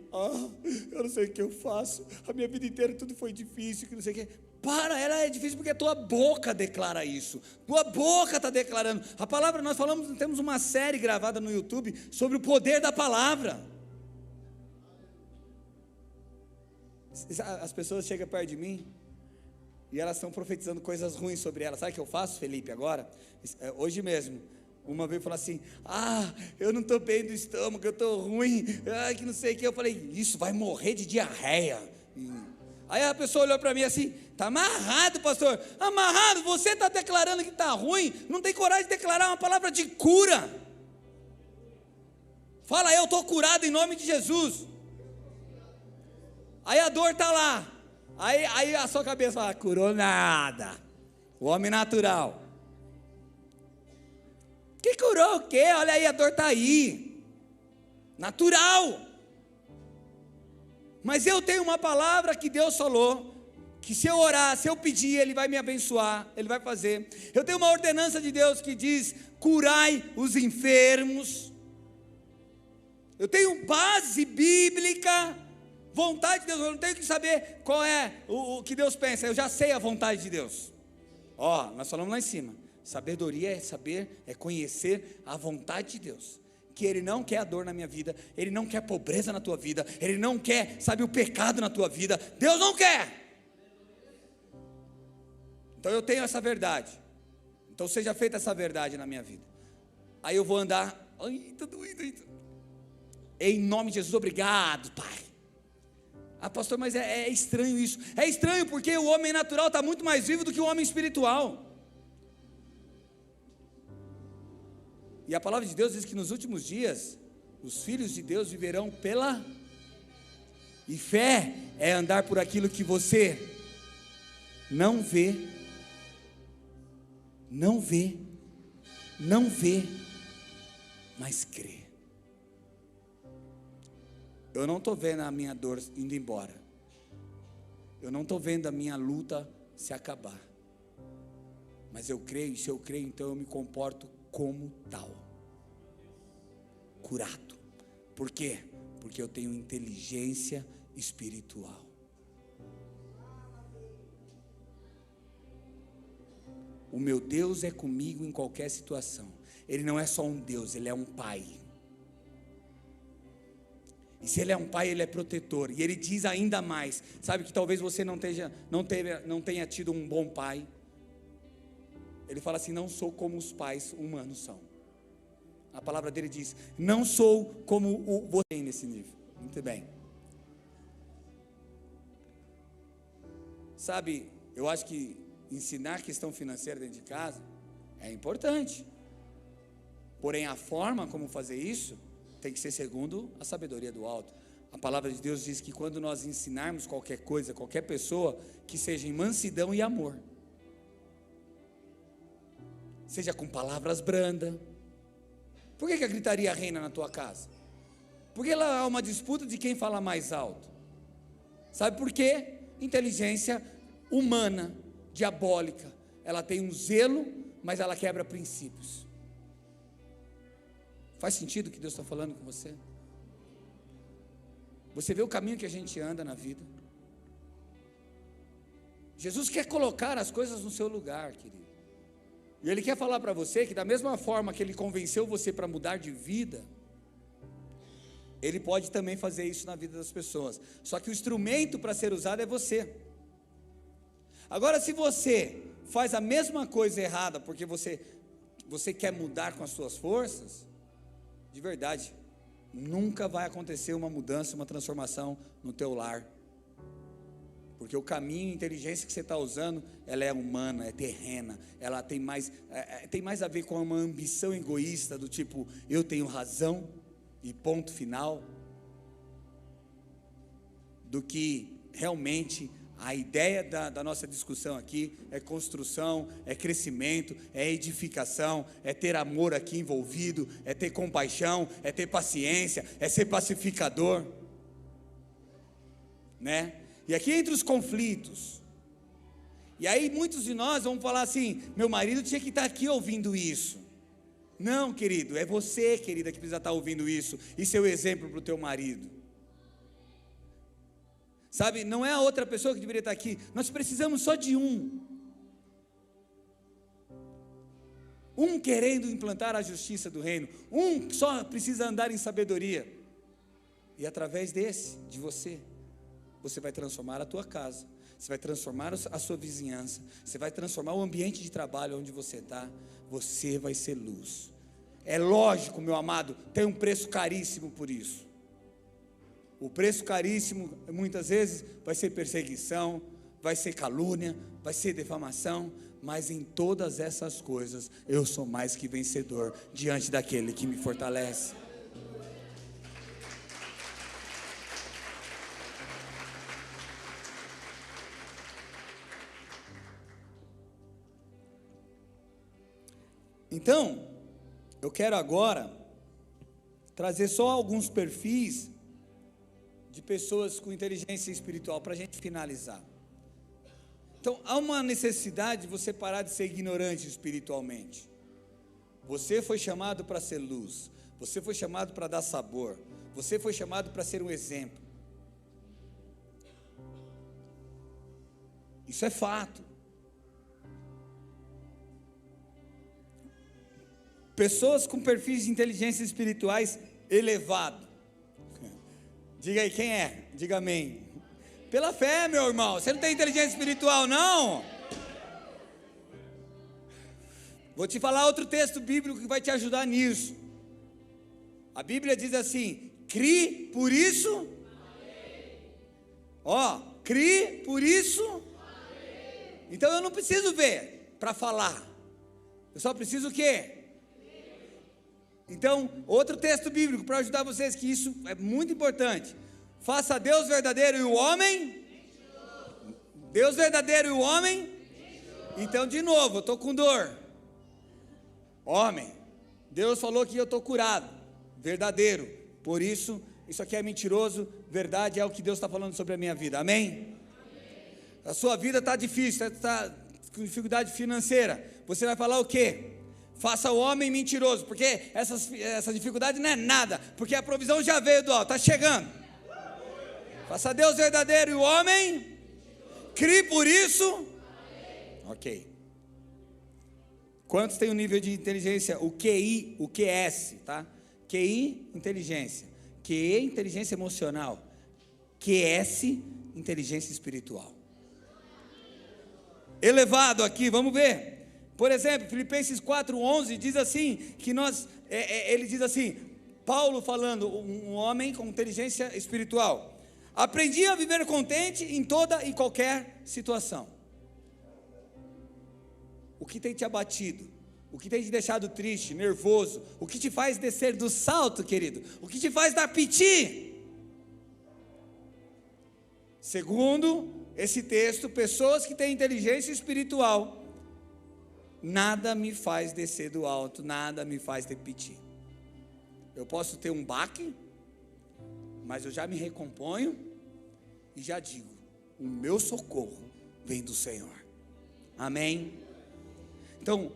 eu não sei o que eu faço, a minha vida inteira tudo foi difícil, que não sei o que. Para, ela é difícil porque a tua boca declara isso, tua boca está declarando. A palavra, nós temos uma série gravada no YouTube sobre o poder da palavra. As pessoas chegam perto de mim e elas estão profetizando coisas ruins sobre elas. Sabe o que eu faço, Felipe, agora? Hoje mesmo, uma vez falou assim, eu não estou bem do estômago, eu estou ruim, que não sei o que. Eu falei, isso, vai morrer de diarreia. Aí a pessoa olhou para mim assim, está amarrado, pastor. Amarrado? Você está declarando que está ruim, não tem coragem de declarar uma palavra de cura. Fala, eu estou curado em nome de Jesus. Aí a dor está lá, aí a sua cabeça fala, curou nada, o homem natural. Que curou o quê? Olha aí, a dor está aí, natural. Mas eu tenho uma palavra que Deus falou, que se eu orar, se eu pedir, Ele vai me abençoar, Ele vai fazer. Eu tenho uma ordenança de Deus que diz, curai os enfermos. Eu tenho base bíblica, vontade de Deus, eu não tenho que saber qual é o que Deus pensa, eu já sei a vontade de Deus. Nós falamos lá em cima, sabedoria é saber, é conhecer a vontade de Deus, que Ele não quer a dor na minha vida, Ele não quer pobreza na tua vida, Ele não quer, o pecado na tua vida, Deus não quer. Então eu tenho essa verdade, então seja feita essa verdade na minha vida. Aí eu vou andar, está doído, em nome de Jesus, obrigado, Pai. Ah, pastor, mas é estranho isso. É estranho porque o homem natural está muito mais vivo do que o homem espiritual. E a palavra de Deus diz que nos últimos dias, os filhos de Deus viverão pela... E fé é andar por aquilo que você não vê, não vê, não vê, mas crê. Eu não estou vendo a minha dor indo embora. Eu não estou vendo a minha luta se acabar. Mas eu creio, e se eu creio, então eu me comporto como tal. Curado. Por quê? Porque eu tenho inteligência espiritual. O meu Deus é comigo em qualquer situação. Ele não é só um Deus, Ele é um Pai. E se Ele é um Pai, Ele é protetor. E Ele diz ainda mais. Sabe que talvez você não tenha tido um bom pai. Ele fala assim: não sou como os pais humanos são. A palavra dele diz: não sou como você nesse nível. Muito bem. Sabe, eu acho que ensinar questão financeira dentro de casa é importante. Porém, a forma como fazer isso tem que ser segundo a sabedoria do alto. A palavra de Deus diz que quando nós ensinarmos qualquer coisa, qualquer pessoa, que seja em mansidão e amor. Seja com palavras brandas. Por que a gritaria reina na tua casa? Porque lá há uma disputa de quem fala mais alto. Sabe por quê? Inteligência humana, diabólica. Ela tem um zelo, mas ela quebra princípios. Faz sentido o que Deus está falando com você? Você vê o caminho que a gente anda na vida. Jesus quer colocar as coisas no seu lugar, querido. E Ele quer falar para você que da mesma forma que Ele convenceu você para mudar de vida, Ele pode também fazer isso na vida das pessoas. Só que o instrumento para ser usado é você. Agora, se você faz a mesma coisa errada porque você quer mudar com as suas forças, de verdade, nunca vai acontecer uma mudança, uma transformação no teu lar. Porque o caminho, a inteligência que você está usando, ela é humana, é terrena, ela tem mais a ver com uma ambição egoísta, do tipo, eu tenho razão, e ponto final, do que realmente a ideia da nossa discussão aqui é construção, é crescimento, é edificação, é ter amor aqui envolvido, é ter compaixão, é ter paciência, é ser pacificador, né? E aqui entre os conflitos, e aí muitos de nós vão falar assim: meu marido tinha que estar aqui ouvindo isso. Não, querido, é você, querida, que precisa estar ouvindo isso, e ser o exemplo para o teu marido. Sabe, não é a outra pessoa que deveria estar aqui, nós precisamos só de um querendo implantar a justiça do reino, um só precisa andar em sabedoria, e através de você vai transformar a tua casa, você vai transformar a sua vizinhança, você vai transformar o ambiente de trabalho onde você está, você vai ser luz. É lógico, meu amado, tem um preço caríssimo por isso. O preço caríssimo, muitas vezes, vai ser perseguição, vai ser calúnia, vai ser defamação, mas em todas essas coisas, eu sou mais que vencedor, diante daquele que me fortalece. Então, eu quero agora trazer só alguns perfis de pessoas com inteligência espiritual, para a gente finalizar. Então, há uma necessidade de você parar de ser ignorante espiritualmente. Você foi chamado para ser luz, você foi chamado para dar sabor, você foi chamado para ser um exemplo. Isso é fato. Pessoas com perfis de inteligência espirituais elevado. Diga aí, quem é? Diga amém. Pela fé, meu irmão. Você não tem inteligência espiritual, não? Vou te falar outro texto bíblico que vai te ajudar nisso. A Bíblia diz assim: crie, por isso. Ó, crie, por isso. Então eu não preciso ver para falar. Eu só preciso o quê? Então, outro texto bíblico para ajudar vocês, que isso é muito importante. Faça Deus verdadeiro e o homem. Deus verdadeiro e o homem. Então, de novo, eu estou com dor. Homem. Deus falou que eu estou curado. Verdadeiro. Por isso, isso aqui é mentiroso. Verdade é o que Deus está falando sobre a minha vida. Amém? A sua vida está difícil, está com dificuldade financeira. Você vai falar o quê? Faça o homem mentiroso, porque essa dificuldade não é nada, porque a provisão já veio do alto, está chegando. Faça Deus verdadeiro e o homem, crie por isso. Ok. Quantos tem o nível de inteligência? O QI, o QS, tá? QI, inteligência. QE, inteligência emocional. QS, inteligência espiritual. Elevado aqui, vamos ver. Por exemplo, Filipenses 4:11 diz assim, que ele diz assim, Paulo falando, um homem com inteligência espiritual. Aprendi a viver contente em toda e qualquer situação. O que tem te abatido? O que tem te deixado triste, nervoso? O que te faz descer do salto, querido? O que te faz dar piti? Segundo esse texto, pessoas que têm inteligência espiritual, nada me faz descer do alto, nada me faz ter piti. Eu posso ter um baque, mas eu já me recomponho e já digo, o meu socorro vem do Senhor. Amém? Então,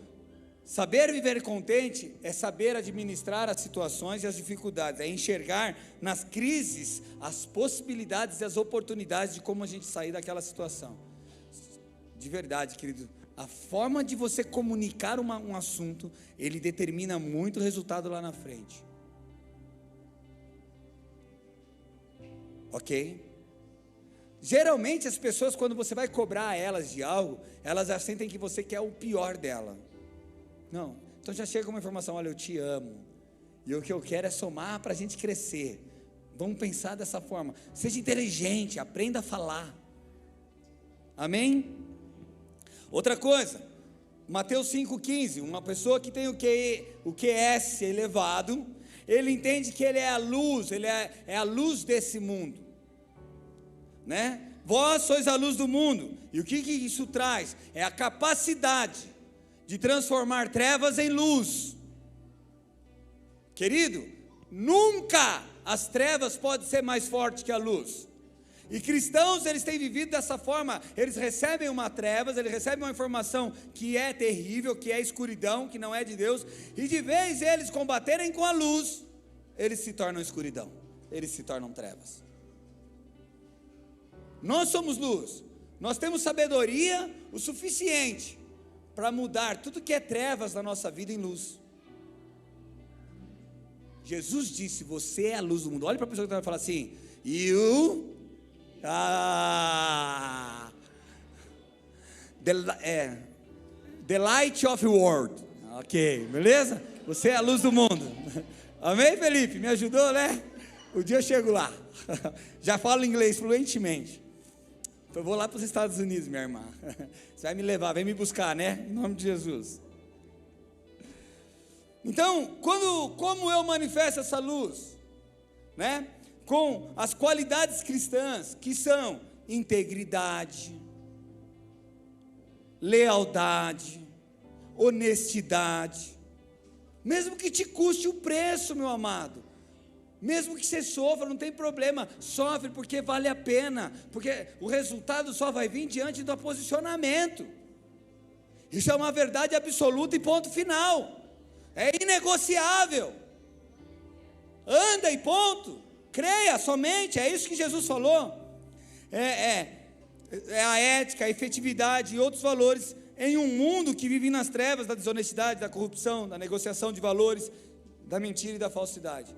saber viver contente é saber administrar as situações e as dificuldades, é enxergar nas crises as possibilidades e as oportunidades de como a gente sair daquela situação. De verdade, querido, a forma de você comunicar um assunto, ele determina muito o resultado lá na frente. Ok? Geralmente as pessoas, quando você vai cobrar elas de algo, elas já sentem que você quer o pior dela. Não, então já chega uma informação, olha, eu te amo, e o que eu quero é somar para a gente crescer. Vamos pensar dessa forma. Seja inteligente, aprenda a falar. Amém? Outra coisa, Mateus 5,15, uma pessoa que tem o QS elevado, ele entende que ele é a luz, ele é a luz desse mundo, né? Vós sois a luz do mundo, e o que isso traz? É a capacidade de transformar trevas em luz. Querido, nunca as trevas podem ser mais fortes que a luz. E cristãos, eles têm vivido dessa forma, eles recebem uma trevas, eles recebem uma informação que é terrível, que é escuridão, que não é de Deus, e de vez eles combaterem com a luz, eles se tornam escuridão, eles se tornam trevas. Nós somos luz, nós temos sabedoria o suficiente para mudar tudo que é trevas na nossa vida em luz. Jesus disse, você é a luz do mundo. Olha para a pessoa que vai falar assim, the light of the world. Ok, beleza? Você é a luz do mundo. Amém, Felipe? Me ajudou, né? O dia eu chego lá. Já falo inglês fluentemente. Eu vou lá para os Estados Unidos, minha irmã. Você vai me levar, vem me buscar, né? Em nome de Jesus. Então, como eu manifesto essa luz? Né? Com as qualidades cristãs, que são integridade, lealdade, honestidade, mesmo que te custe o preço, meu amado, mesmo que você sofra, não tem problema, sofre porque vale a pena, porque o resultado só vai vir diante do posicionamento. Isso é uma verdade absoluta e ponto final, é inegociável, anda e ponto. Creia somente, é isso que Jesus falou. É a ética, a efetividade e outros valores em um mundo que vive nas trevas da desonestidade, da corrupção, da negociação de valores, da mentira e da falsidade.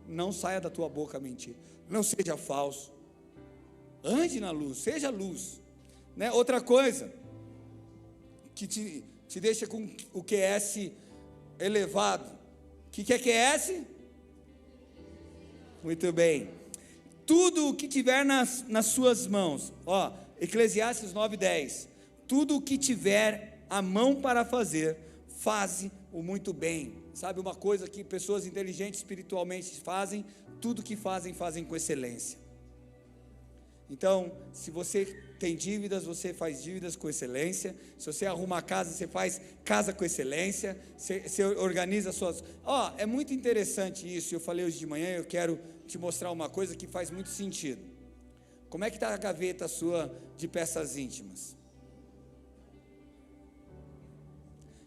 Não saia da tua boca a mentira, não seja falso, ande na luz, seja luz, né? Outra coisa que te deixa com o QS elevado, o que é QS? Muito bem, tudo o que tiver nas suas mãos, ó, Eclesiastes 9:10, tudo o que tiver a mão para fazer, faze-o muito bem. Sabe uma coisa que pessoas inteligentes espiritualmente fazem? Tudo que fazem com excelência. Então, se você tem dívidas, você faz dívidas com excelência. Se você arruma a casa, você faz casa com excelência. Você organiza suas... é muito interessante isso. Eu falei hoje de manhã, eu quero te mostrar uma coisa que faz muito sentido. Como é que está a gaveta sua de peças íntimas?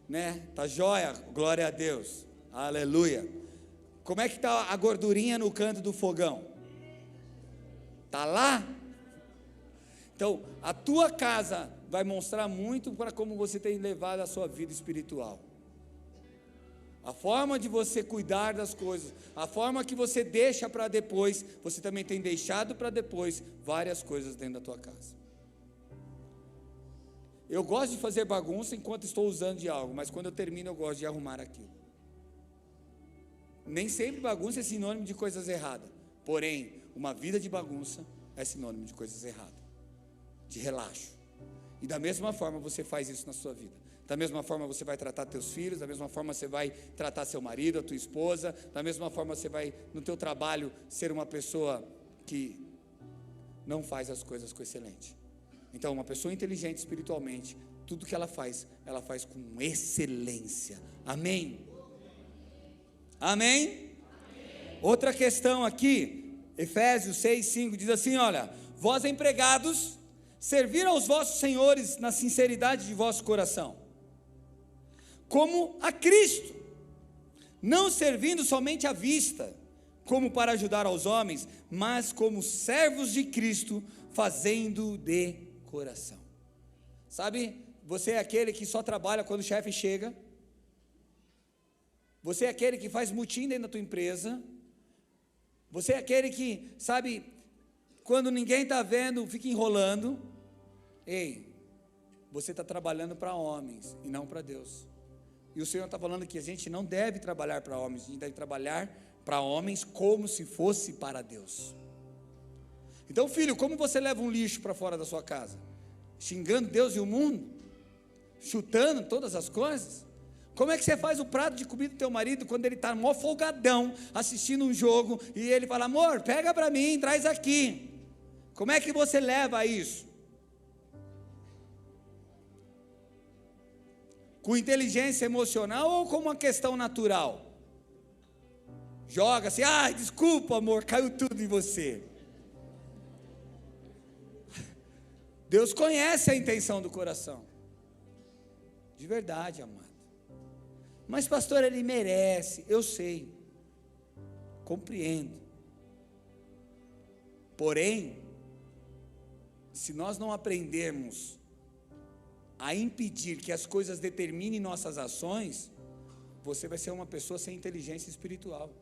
Né? Tá jóia? Glória a Deus. Aleluia. Como é que está a gordurinha no canto do fogão? Tá lá? Então, a tua casa vai mostrar muito para como você tem levado a sua vida espiritual. A forma de você cuidar das coisas, a forma que você deixa para depois, você também tem deixado para depois várias coisas dentro da tua casa. Eu gosto de fazer bagunça enquanto estou usando de algo, mas quando eu termino eu gosto de arrumar aquilo. Nem sempre bagunça é sinônimo de coisas erradas, porém, uma vida de bagunça é sinônimo de coisas erradas, de relaxo. E da mesma forma você faz isso na sua vida. Da mesma forma você vai tratar teus filhos, da mesma forma você vai tratar seu marido, a tua esposa, da mesma forma você vai no teu trabalho ser uma pessoa que não faz as coisas com excelente. Então, uma pessoa inteligente espiritualmente, tudo que ela faz com excelência. Amém? Amém? Outra questão aqui, Efésios 6:5 diz assim, olha, vós empregados, servir aos vossos senhores na sinceridade de vosso coração, como a Cristo, não servindo somente à vista, como para ajudar aos homens, mas como servos de Cristo, fazendo de coração. Sabe, você é aquele que só trabalha quando o chefe chega, você é aquele que faz mutim dentro da tua empresa, você é aquele que, sabe, quando ninguém está vendo, fica enrolando. Ei, você está trabalhando para homens e não para Deus. E o Senhor está falando que a gente não deve trabalhar para homens, a gente deve trabalhar para homens como se fosse para Deus. Então, filho, como você leva um lixo para fora da sua casa? Xingando Deus e o mundo? Chutando todas as coisas? Como é que você faz o prato de comida do teu marido quando ele está mó folgadão, assistindo um jogo, e ele fala, amor, pega para mim, traz aqui. Como é que você leva isso? Com inteligência emocional ou com uma questão natural? Joga assim, desculpa amor, caiu tudo em você. Deus conhece a intenção do coração, de verdade, amado. Mas pastor, ele merece, eu sei, compreendo. Porém, se nós não aprendermos a impedir que as coisas determinem nossas ações, você vai ser uma pessoa sem inteligência espiritual.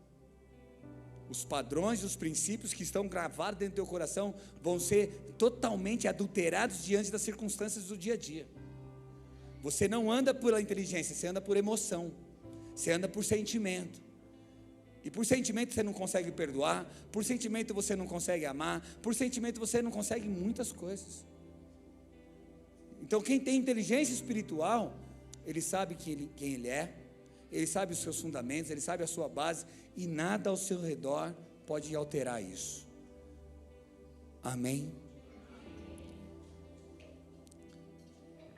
Os padrões, os princípios que estão gravados dentro do teu coração vão ser totalmente adulterados diante das circunstâncias do dia a dia. Você não anda pela inteligência, você anda por emoção, você anda por sentimento. E por sentimento você não consegue perdoar, por sentimento você não consegue amar, por sentimento você não consegue muitas coisas. Então quem tem inteligência espiritual, ele sabe quem ele é, ele sabe os seus fundamentos, ele sabe a sua base, e nada ao seu redor pode alterar isso. Amém?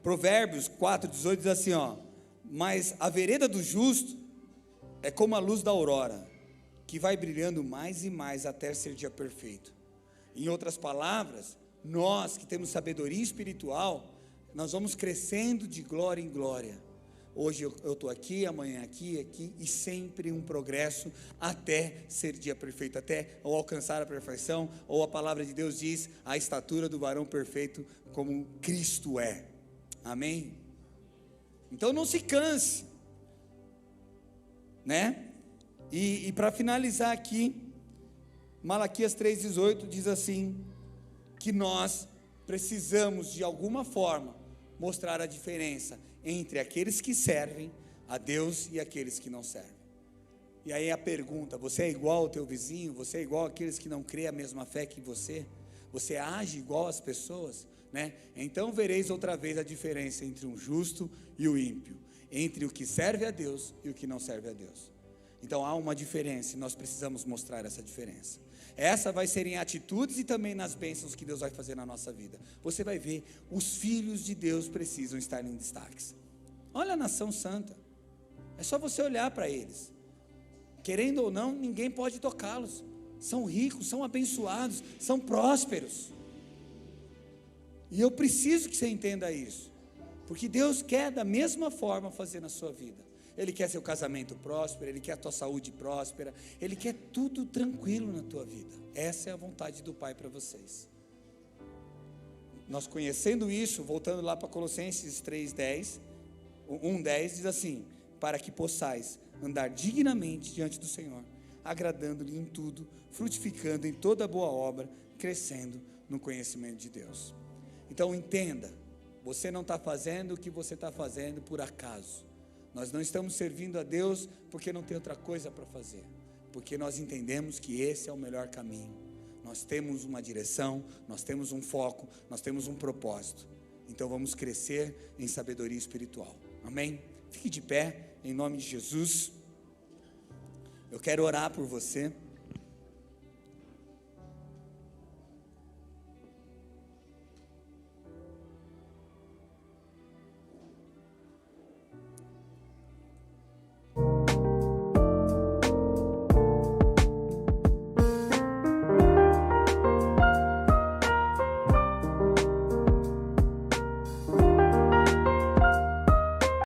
Provérbios 4:18 diz assim, mas a vereda do justo é como a luz da aurora, que vai brilhando mais e mais até ser dia perfeito. Em outras palavras, nós que temos sabedoria espiritual, nós vamos crescendo de glória em glória. Hoje eu estou aqui, amanhã aqui, e sempre um progresso até ser dia perfeito, até ou alcançar a perfeição, ou a palavra de Deus diz, a estatura do varão perfeito como Cristo é. Amém? Então não se canse, né? E para finalizar aqui, Malaquias 3:18 diz assim, que nós precisamos de alguma forma mostrar a diferença entre aqueles que servem a Deus e aqueles que não servem. E aí a pergunta: você é igual ao teu vizinho? Você é igual àqueles que não creem a mesma fé que você? Você age igual às pessoas, né? Então vereis outra vez a diferença entre um justo e o ímpio, entre o que serve a Deus e o que não serve a Deus. Então há uma diferença e nós precisamos mostrar essa diferença. Essa vai ser em atitudes e também nas bênçãos que Deus vai fazer na nossa vida. Você vai ver, os filhos de Deus precisam estar em destaques. Olha a nação santa, é só você olhar para eles. Querendo ou não, ninguém pode tocá-los. São ricos, são abençoados, são prósperos. E eu preciso que você entenda isso, porque Deus quer da mesma forma fazer na sua vida. Ele quer seu casamento próspero, Ele quer a tua saúde próspera, Ele quer tudo tranquilo na tua vida. Essa é a vontade do Pai para vocês. Nós conhecendo isso, voltando lá para Colossenses 3:10, 1:10, diz assim: para que possais andar dignamente diante do Senhor, agradando-lhe em tudo, frutificando em toda boa obra, crescendo no conhecimento de Deus. Então entenda, você não está fazendo o que você está fazendo por acaso. Nós não estamos servindo a Deus porque não tem outra coisa para fazer, porque nós entendemos que esse é o melhor caminho. Nós temos uma direção, nós temos um foco, nós temos um propósito. Então vamos crescer em sabedoria espiritual. Amém? Fique de pé, em nome de Jesus. Eu quero orar por você.